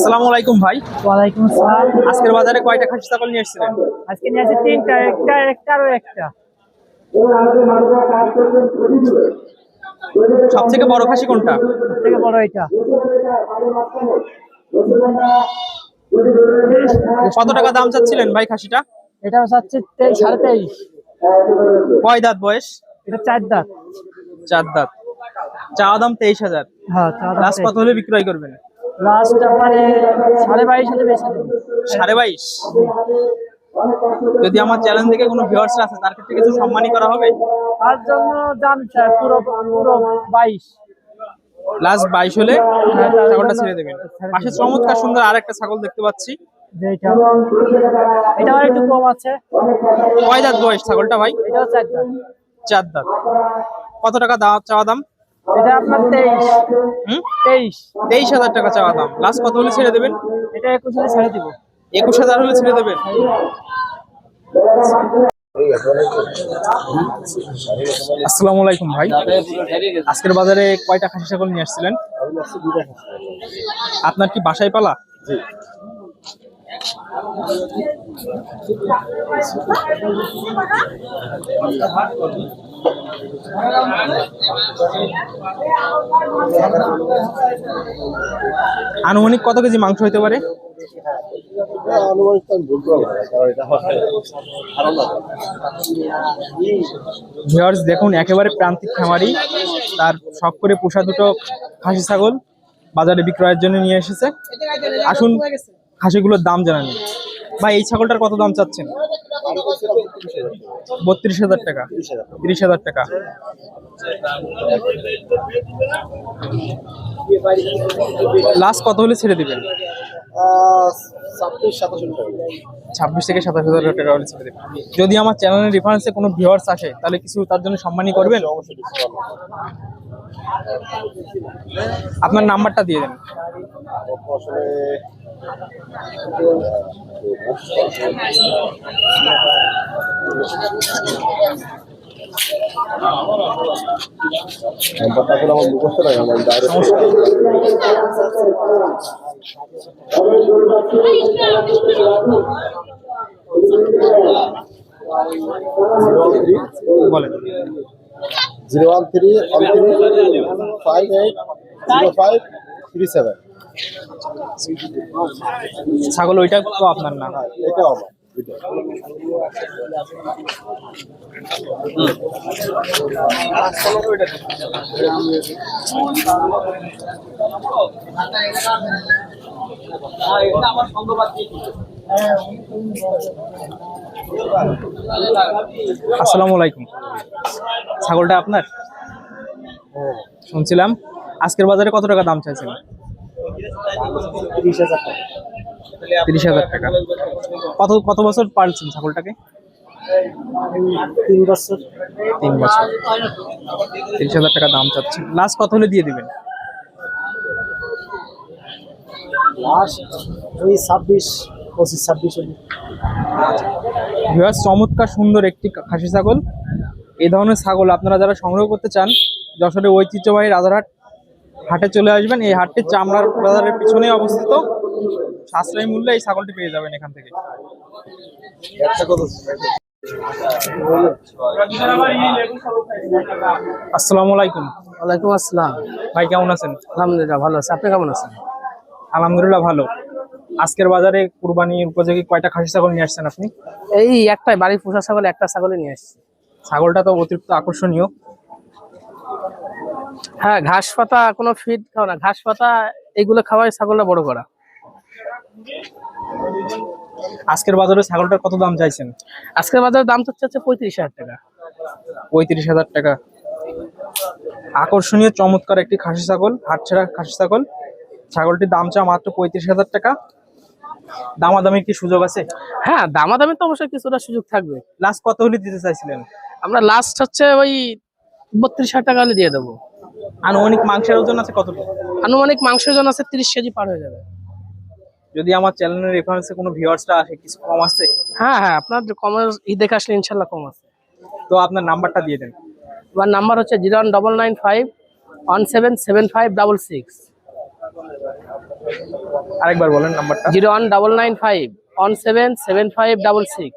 আসসালামু আলাইকুম ভাই। ওয়ালাইকুম আসসালাম। আজকের বাজারে কয়টা খাসি ছাগল নিয়ে এসেছিলেন? আজকে নিয়ে আসি তিনটা, একটা আরো একটা। সব থেকে বড় খাসি কোনটা? সব থেকে বড় এটা। কত টাকা দাম চাচ্ছিলেন ভাই খাসিটা? এটা হচ্ছে 23.5। কয় দাঁত বয়স? এটা 4 দাঁত। 4 দাঁত। চাওয়া দাম 23,000। হ্যাঁ, লাস্ট কত হলে বিক্রয় করবেন? লাস্ট মানে 22.5 হলে বেশি দেব। 22.5। যদি আমার চ্যানেল থেকে কোনো ভিউয়ার্স আছে তার ক্ষেত্রে কিছু সম্মানী করা হবে? তার জন্য দাম চাই পুরো 22। লাস্ট 22 হলে ছাগলটা ছেড়ে দেবেন। পাশে চমৎকার সুন্দর আরেকটা ছাগল দেখতে পাচ্ছি। এটা আর একটু কম আছে। কয় দাঁত বয়স ছাগলটা ভাই? এটাও 4 দাঁত। 4 দাঁত। কত টাকা চাওয়া দাম? এটা আপনার 23,000 টাকা চাওয়া দাম। লাস্ট কত হলে ছেড়ে দেবেন? এটা 21 হলে ছেড়ে দিব। 21,000 হলে ছেড়ে দেবেন। আসসালামু আলাইকুম ভাই। আজকের বাজারে কয়টা খাসি ছাগল নিয়ে আসছিলেন? আপনার কি বাসায় পালা? আনুমানিক কত কেজি মাংস হইতে পারে? ভিউয়ার্স দেখুন, একেবারে প্রান্তিক খামারি তার শখ করে পোষা দুটো খাসি ছাগল বাজারে বিক্রয়ের জন্য নিয়ে এসেছে। আসুন খাসিগুলোর দাম জানা নিন। ভাই, এই ছাগলটার কত দাম চাচ্ছেন? 32,000 টাকা। 30,000 টাকা। লাস্ট কত হলে ছেড়ে দিবেন? 26 থেকে 27,000 টাকা হলে ছেড়ে দেবেন। যদি আমার চ্যানেলের রেফারেন্সে কোনো ভিউয়ার্স আসে তাহলে কিছু তার জন্য সম্মানী করবেন? আপনার নাম্বারটা দিয়ে দেন। নাম্বারটা আমার মুখস্থ নাই, আমার ডাইরেক্ট 013580537। ছাগল ওইটা তো আপনার না? এটাও আমার। আসসালামু আলাইকুম। ছাগলটা আপনার? শুনছিলাম আজকের বাজারে কত টাকা দাম চাইছেন? 30,000 টাকা। কত কত বছর পালছেন ছাগলটাকে? 3 বছর। 3 বছর। 30,000 টাকা দাম চাচ্ছেন। লাস্ট কত হলে দিয়ে দিবেন? লাস্ট ওই 25-26 হলে। ভিউয়ার্স, চমৎকার সুন্দর একটি খাসি ছাগল। এই ধরনের ছাগল আপনারা যারা সংগ্রহ করতে চান, যশোরের ঐতিহ্যবাহী রাজারহাট হাটে চলে আসবেন। এই হাটটি চামড়ার বাজারের পিছনেই অবস্থিত। সাশ্রয়ী মূল্যে এই ছাগলটি পেয়ে যাবেন এখান থেকে। আসসালামু আলাইকুম। ওয়ালাইকুম আসসালাম। ভাই, কেমন আছেন? আলহামদুলিল্লাহ ভালো আছে। আপনি কেমন আছেন? আলহামদুলিল্লাহ ভালো। আজকের বাজারে কুরবানির উপযোগী কয়টা খাসি ছাগল নিয়ে আসছেন আপনি? এই একটাই বাড়ির পোষা ছাগল, একটা ছাগলে নিয়ে আসছি। ছাগলটা তো অতিরিক্ত আকর্ষণীয়। হ্যাঁ, ঘাস পাতা কোনো ফিড খাও না, ঘাস পাতা এগুলো খাওয়াই ছাগলটা বড় করা। আজকের বাজারে ছাগলটার কত দাম চাইছেন? আজকের বাজারের দাম হচ্ছে 35,000 টাকা। 35,000 টাকা। আকর্ষণীয় চমৎকার একটি খাসি ছাগল, হাটছেড়া খাসি ছাগল। ছাগলটির দাম চা মাত্র 35,000 টাকা। দামাদামির কি সুযোগ আছে? হ্যাঁ, দামাদামি তো অবশ্যই কিছুটা সুযোগ থাকবে। লাস্ট কত হলে দিতে চাইছিলেন? আমরা লাস্ট হচ্ছে ওই 32,000 টাকা হলে দিয়ে দেবো। আনুমানিক মাংসের ওজন আছে কতটুকু? আনুমানিক মাংসের ওজন আছে 30 কেজি পার হয়ে যাবে। যদি আমার চ্যানেলের রেফারেন্সে কোনো ভিউয়ার্সরা আসে, কিছু কম আছে? হ্যাঁ হ্যাঁ, আপনার কমের দেখে আসলে ইনশাল্লাহ কম আছে। তো আপনার নাম্বারটা দিয়ে দেন। আমার নাম্বার হচ্ছে 01995177566। আরেকবার বলেন নাম্বারটা। 01995 177566।